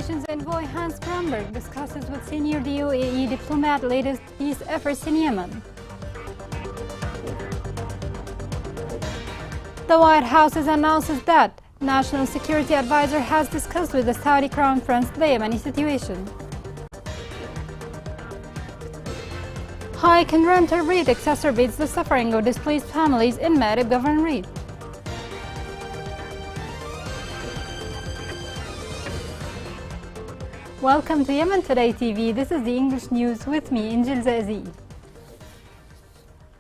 Nations envoy Hans Gramberg discusses with senior UAE diplomat latest peace efforts in Yemen. The White House has announced that National Security Advisor has discussed with the Saudi Crown Prince the Yemeni situation. Hike in rental rate exacerbates the suffering of displaced families in Marib Governorate. Welcome to Yemen Today TV. This is the English news with me, Injil Zazi.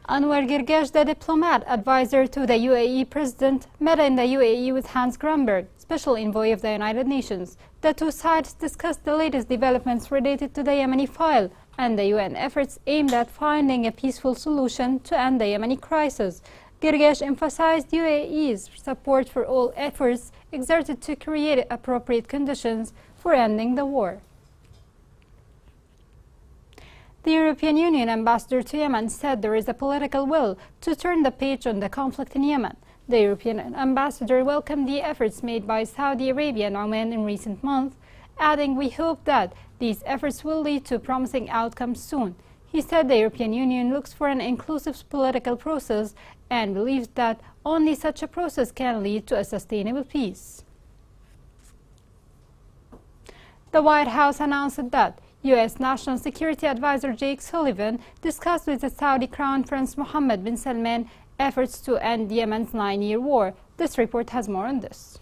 Anwar Girgash, the diplomat advisor to the UAE president, met in the UAE with Hans Gramberg, special envoy of the United Nations. The two sides discussed the latest developments related to the Yemeni file and the UN efforts aimed at finding a peaceful solution to end the Yemeni crisis. Girgash emphasized UAE's support for all efforts exerted to create appropriate conditions for ending the war. The European Union ambassador to Yemen said there is a political will to turn the page on the conflict in Yemen. The European ambassador welcomed the efforts made by Saudi Arabia and Oman in recent months, adding, "We hope that these efforts will lead to promising outcomes soon." He said the European Union looks for an inclusive political process and believes that only such a process can lead to a sustainable peace. The White House announced that U.S. National Security Advisor Jake Sullivan discussed with the Saudi Crown Prince Mohammed bin Salman efforts to end Yemen's 9-year war. This report has more on this.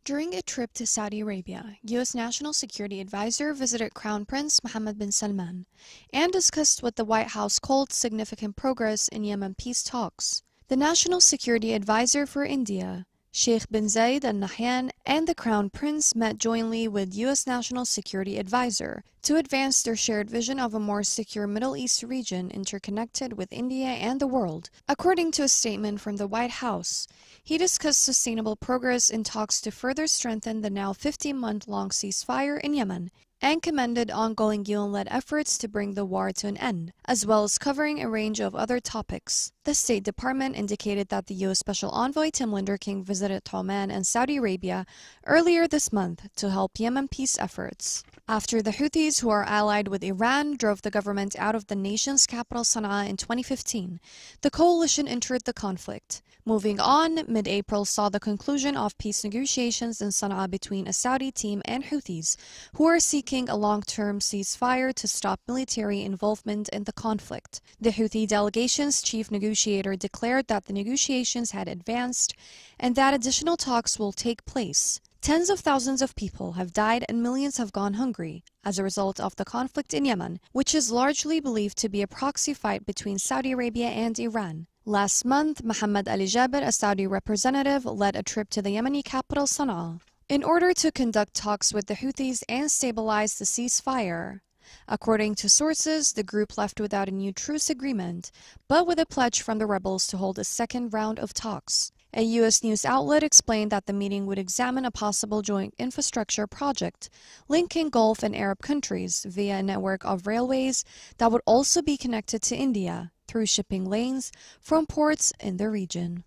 During a trip to Saudi Arabia, U.S. National Security Advisor visited Crown Prince Mohammed bin Salman and discussed what the White House called significant progress in Yemen peace talks. The National Security Advisor for India, Sheikh bin Zayed Al Nahyan, and the Crown Prince met jointly with U.S. National Security Advisor to advance their shared vision of a more secure Middle East region interconnected with India and the world. According to a statement from the White House, he discussed sustainable progress in talks to further strengthen the now 50-month-long ceasefire in Yemen and commended ongoing UN-led efforts to bring the war to an end, as well as covering a range of other topics. The State Department indicated that the U.S. Special Envoy Tim Linderking visited Oman and Saudi Arabia earlier this month to help Yemen peace efforts. After the Houthis, who are allied with Iran, drove the government out of the nation's capital Sana'a in 2015, the coalition entered the conflict. Moving on, mid-April saw the conclusion of peace negotiations in Sana'a between a Saudi team and Houthis, who are seeking a long-term ceasefire to stop military involvement in the conflict. The Houthi delegation's chief negotiator declared that the negotiations had advanced and that additional talks will take place. Tens of thousands of people have died and millions have gone hungry as a result of the conflict in Yemen, which is largely believed to be a proxy fight between Saudi Arabia and Iran. Last month, Mohammed Ali Jaber, a Saudi representative, led a trip to the Yemeni capital Sana'a in order to conduct talks with the Houthis and stabilize the ceasefire. According to sources, the group left without a new truce agreement, but with a pledge from the rebels to hold a second round of talks. A U.S. news outlet explained that the meeting would examine a possible joint infrastructure project linking Gulf and Arab countries via a network of railways that would also be connected to India through shipping lanes from ports in the region.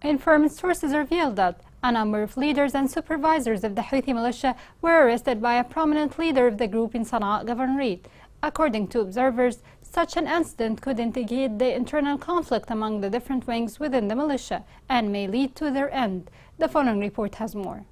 Informant sources revealed that a number of leaders and supervisors of the Houthi militia were arrested by a prominent leader of the group in Sana'a Governorate. According to observers, such an incident could indicate the internal conflict among the different wings within the militia and may lead to their end. The following report has more.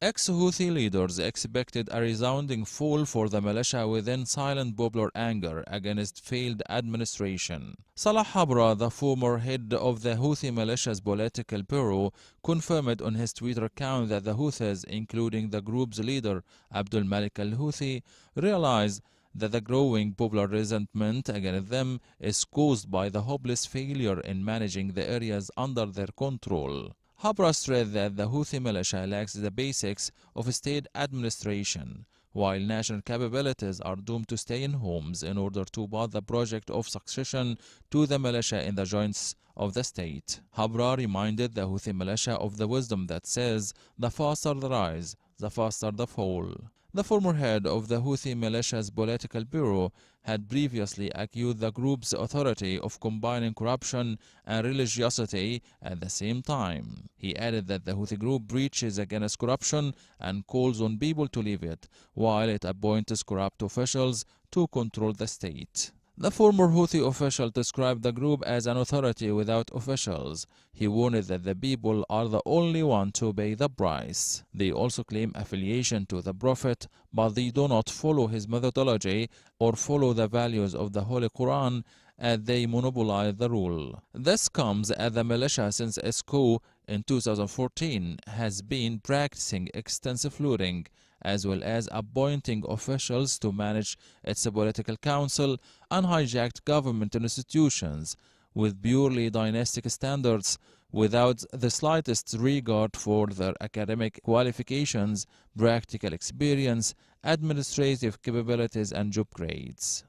Ex-Houthi leaders expected a resounding fall for the militia within silent popular anger against failed administration. Salah Habra, the former head of the Houthi militia's political bureau, confirmed on his Twitter account that the Houthis, including the group's leader Abdul Malik al-Houthi, realized that the growing popular resentment against them is caused by the hopeless failure in managing the areas under their control. Habra stressed that the Houthi militia lacks the basics of state administration, while national capabilities are doomed to stay in homes in order to bot the project of succession to the militia in the joints of the state. Habra reminded the Houthi militia of the wisdom that says, "The faster the rise, the faster the fall." The former head of the Houthi militia's political bureau had previously accused the group's authority of combining corruption and religiosity at the same time. He added that the Houthi group preaches against corruption and calls on people to leave it, while it appoints corrupt officials to control the state. The former Houthi official described the group as an authority without officials. He warned that the people are the only ones to pay the price. They also claim affiliation to the Prophet, but they do not follow his methodology or follow the values of the Holy Quran, as they monopolize the rule. This comes as the militia, since its coup in 2014, has been practicing extensive looting, as well as appointing officials to manage its political council and hijacked government institutions with purely dynastic standards, without the slightest regard for their academic qualifications, practical experience, administrative capabilities, and job grades.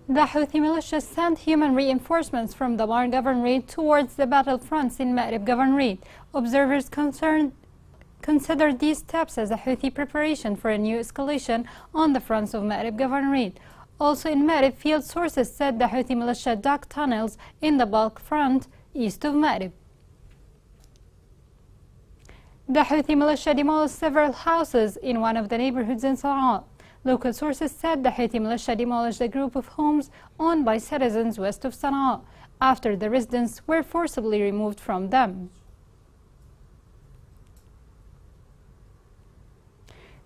The Houthi militia sent human reinforcements from the Mar Governorate towards the battlefronts in Ma'rib Governorate. Observers consider these steps as a Houthi preparation for a new escalation on the fronts of Ma'rib Governorate. Also in Ma'rib, field sources said the Houthi militia dug tunnels in the Balkh front east of Ma'rib. The Houthi militia demolished several houses in one of the neighborhoods in Sana'a. Local sources said the Houthi militia demolished a group of homes owned by citizens west of Sana'a after the residents were forcibly removed from them.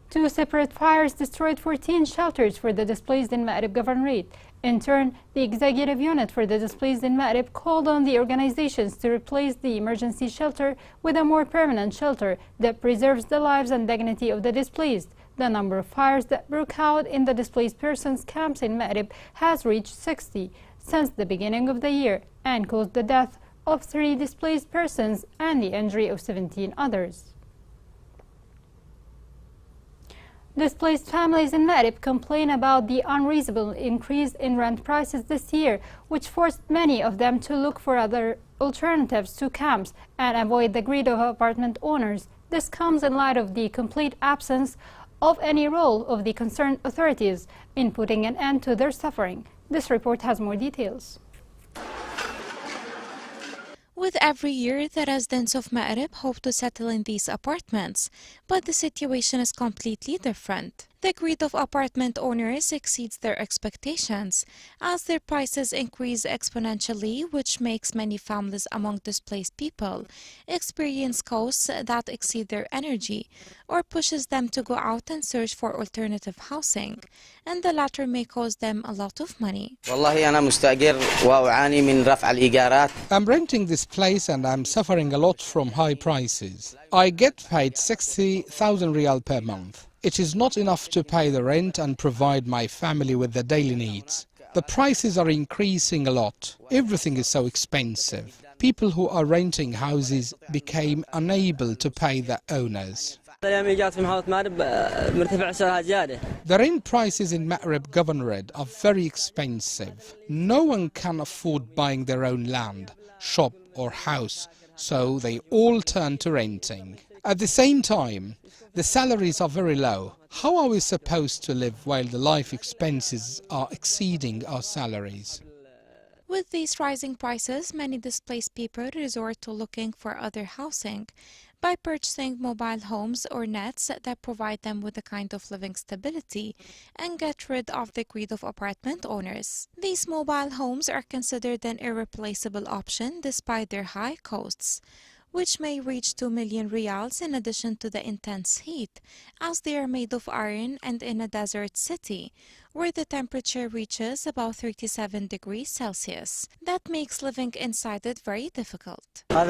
Two separate fires destroyed 14 shelters for the displaced in Ma'rib Governorate. In turn, the executive unit for the displaced in Ma'rib called on the organizations to replace the emergency shelter with a more permanent shelter that preserves the lives and dignity of the displaced. The number of fires that broke out in the displaced persons camps in Ma'rib has reached 60 since the beginning of the year and caused the death of 3 displaced persons and the injury of 17 others. Displaced families in Ma'rib complain about the unreasonable increase in rent prices this year, which forced many of them to look for other alternatives to camps and avoid the greed of apartment owners. This comes in light of the complete absence of any role of the concerned authorities in putting an end to their suffering. This report has more details. With every year, the residents of Ma'rib hope to settle in these apartments, but the situation is completely different. The greed of apartment owners exceeds their expectations, as their prices increase exponentially, which makes many families among displaced people experience costs that exceed their energy, or pushes them to go out and search for alternative housing, and the latter may cost them a lot of money. I'm renting this place and I'm suffering a lot from high prices. I get paid 60,000 riyal per month. It is not enough to pay the rent and provide my family with the daily needs. The prices are increasing a lot. Everything is so expensive. People who are renting houses became unable to pay the owners. The rent prices in Ma'rib Governorate are very expensive. No one can afford buying their own land, shop or house, so they all turn to renting. At the same time, the salaries are very low. How are we supposed to live while the life expenses are exceeding our salaries? With these rising prices, many displaced people resort to looking for other housing by purchasing mobile homes or nets that provide them with a kind of living stability and get rid of the greed of apartment owners. These mobile homes are considered an irreplaceable option despite their high costs, which may reach 2 million riyals in addition to the intense heat, as they are made of iron and in a desert city, where the temperature reaches about 37 degrees Celsius. That makes living inside it very difficult. Here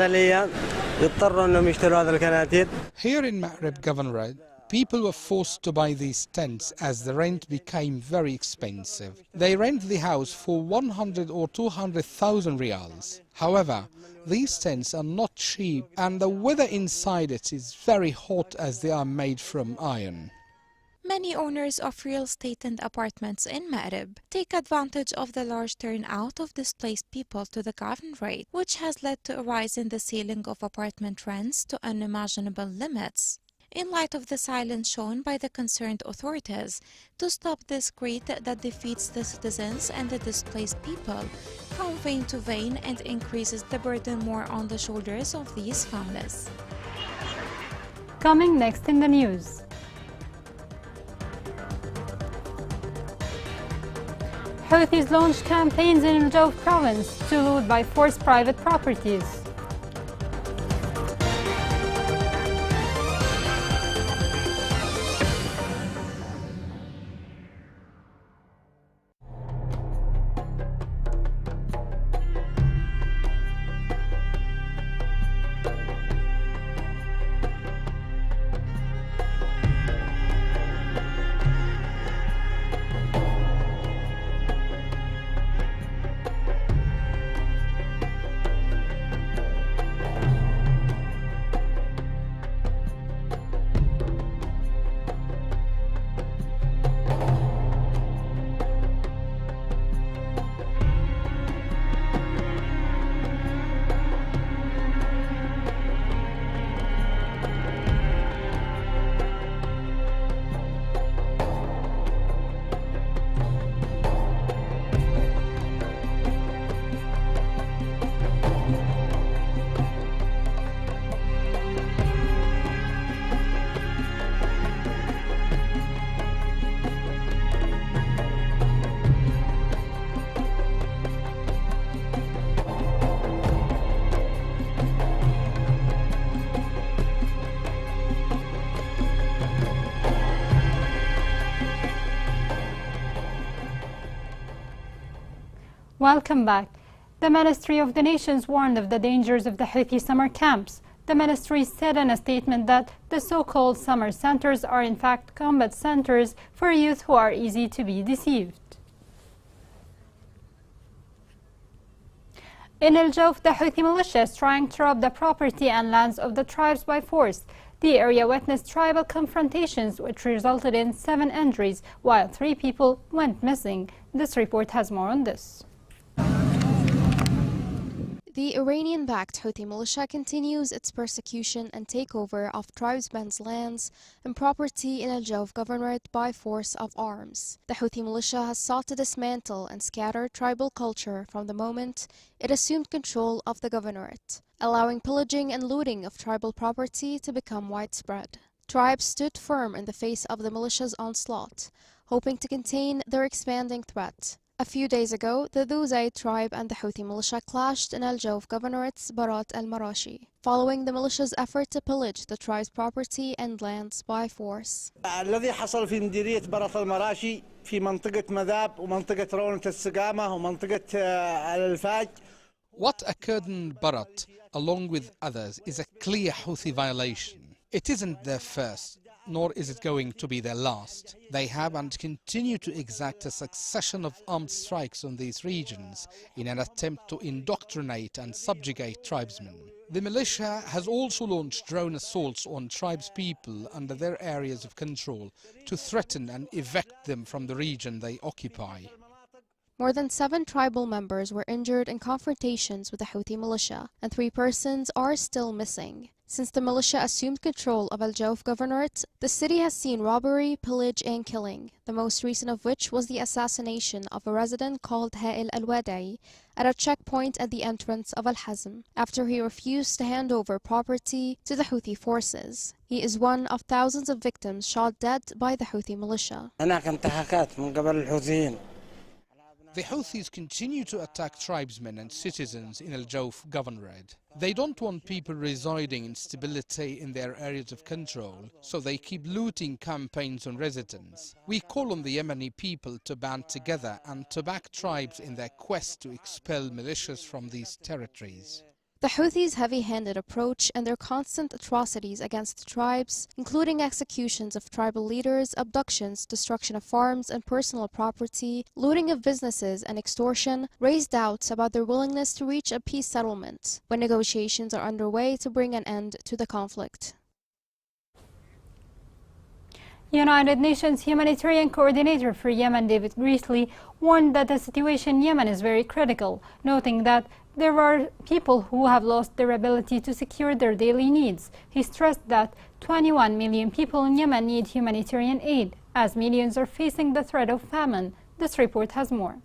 in Ma'rib Governorate, people were forced to buy these tents as the rent became very expensive. They rent the house for 100 or 200,000 riyals. However, these tents are not cheap and the weather inside it is very hot as they are made from iron. Many owners of real estate and apartments in Ma'rib take advantage of the large turnout of displaced people to the governorate, which has led to a rise in the ceiling of apartment rents to unimaginable limits. In light of the silence shown by the concerned authorities to stop this greed that defeats the citizens and the displaced people from vein to vein and increases the burden more on the shoulders of these families. Coming next in the news. Houthis launched campaigns in Al Jawf province to loot by force private properties. Welcome back. The Ministry of the Nations warned of the dangers of the Houthi summer camps. The ministry said in a statement that the so-called summer centers are in fact combat centers for youth who are easy to be deceived. In Al Jawf, the Houthi militia is trying to rob the property and lands of the tribes by force. The area witnessed tribal confrontations which resulted in 7 injuries, while 3 people went missing. This report has more on this. The Iranian-backed Houthi militia continues its persecution and takeover of tribesmen's lands and property in Al Jawf Governorate by force of arms. The Houthi militia has sought to dismantle and scatter tribal culture from the moment it assumed control of the governorate, allowing pillaging and looting of tribal property to become widespread. Tribes stood firm in the face of the militia's onslaught, hoping to contain their expanding threat. A few days ago, the Dhu Zayd tribe and the Houthi militia clashed in Al Jawf Governorate's Barat al-Marashi, following the militia's effort to pillage the tribe's property and lands by force. الذي حصل في مديرية برات المراشي في منطقة مذاب ومنطقة رونة السقامة ومنطقة الفاج. What occurred in Barat, along with others, is a clear Houthi violation. It isn't their first nor is it going to be their last. They have and continue to exact a succession of armed strikes on these regions in an attempt to indoctrinate and subjugate tribesmen. The militia has also launched drone assaults on tribespeople under their areas of control to threaten and evict them from the region they occupy. More than 7 tribal members were injured in confrontations with the Houthi militia, and 3 persons are still missing. Since the militia assumed control of Al Jawf Governorate, the city has seen robbery, pillage, and killing, the most recent of which was the assassination of a resident called Ha'il Al-Wada'i at a checkpoint at the entrance of Al-Hazm, after he refused to hand over property to the Houthi forces. He is one of thousands of victims shot dead by the Houthi militia. The Houthis continue to attack tribesmen and citizens in Al Jawf Governorate. They don't want people residing in stability in their areas of control, so they keep looting campaigns on residents. We call on the Yemeni people to band together and to back tribes in their quest to expel militias from these territories. The Houthis' heavy-handed approach and their constant atrocities against tribes, including executions of tribal leaders, abductions, destruction of farms and personal property, looting of businesses and extortion, raise doubts about their willingness to reach a peace settlement when negotiations are underway to bring an end to the conflict. United Nations Humanitarian Coordinator for Yemen, David Griesley, warned that the situation in Yemen is very critical, noting that there are people who have lost their ability to secure their daily needs. He stressed that 21 million people in Yemen need humanitarian aid, as millions are facing the threat of famine. This report has more.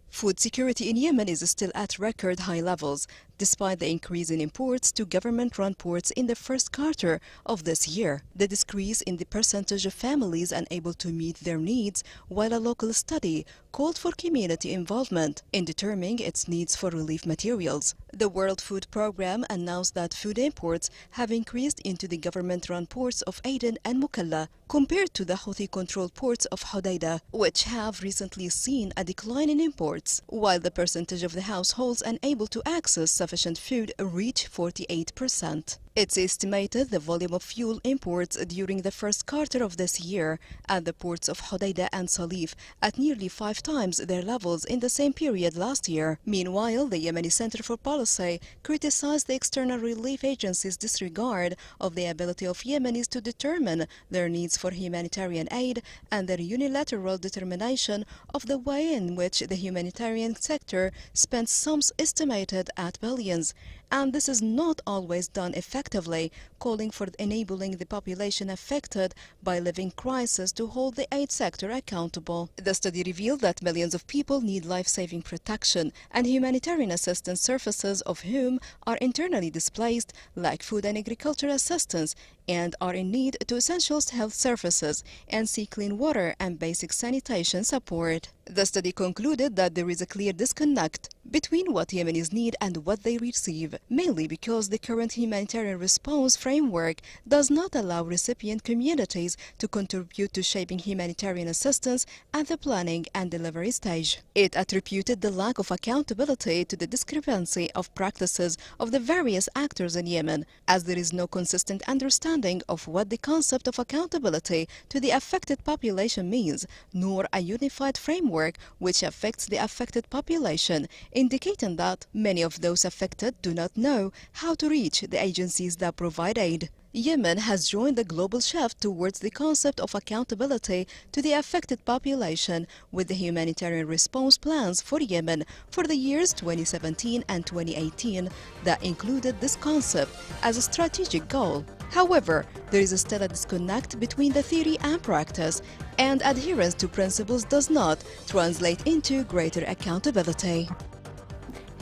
Food security in Yemen is still at record high levels, despite the increase in imports to government-run ports in the first quarter of this year. The decrease in the percentage of families unable to meet their needs, while a local study called for community involvement in determining its needs for relief materials. The World Food Programme announced that food imports have increased into the government-run ports of Aden and Mukalla compared to the Houthi-controlled ports of Hodeidah, which have recently seen a decline in imports, while the percentage of the households unable to access sufficient food reached 48%. It's estimated the volume of fuel imports during the first quarter of this year at the ports of Hodeidah and Salif at nearly 5 times their levels in the same period last year. Meanwhile, the Yemeni Center for Policy criticized the external relief agency's disregard of the ability of Yemenis to determine their needs for humanitarian aid and their unilateral determination of the way in which the humanitarian sector spends sums estimated at billions. And this is not always done effectively, calling for enabling the population affected by living crisis to hold the aid sector accountable. The study revealed that millions of people need life-saving protection and humanitarian assistance services, of whom are internally displaced, like food and agriculture assistance, and are in need to essential health services and see clean water and basic sanitation support. The study concluded that there is a clear disconnect between what Yemenis need and what they receive, mainly because the current humanitarian response framework does not allow recipient communities to contribute to shaping humanitarian assistance at the planning and delivery stage. It attributed the lack of accountability to the discrepancy of practices of the various actors in Yemen, as there is no consistent understanding of what the concept of accountability to the affected population means, nor a unified framework which affects the affected population, indicating that many of those affected do not know how to reach the agencies that provide aid. Yemen has joined the global shift towards the concept of accountability to the affected population with the humanitarian response plans for Yemen for the years 2017 and 2018 that included this concept as a strategic goal. However, there is still a disconnect between the theory and practice, and adherence to principles does not translate into greater accountability.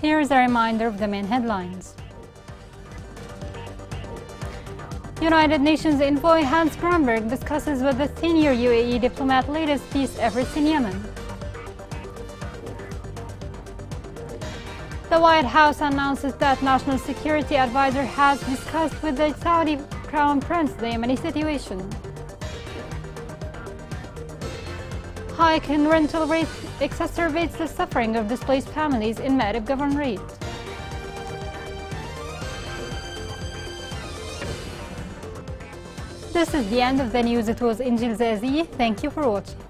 Here is a reminder of the main headlines. United Nations envoy Hans Grunberg discusses with the senior UAE diplomat latest peace efforts in Yemen. The White House announces that National Security Advisor has discussed with the Saudi Crown Prince the Yemeni situation. Hike in rental rates exacerbates the suffering of displaced families in Ma'rib Governorate. This is the end of the news. It was Angel Zazi. Thank you for watching.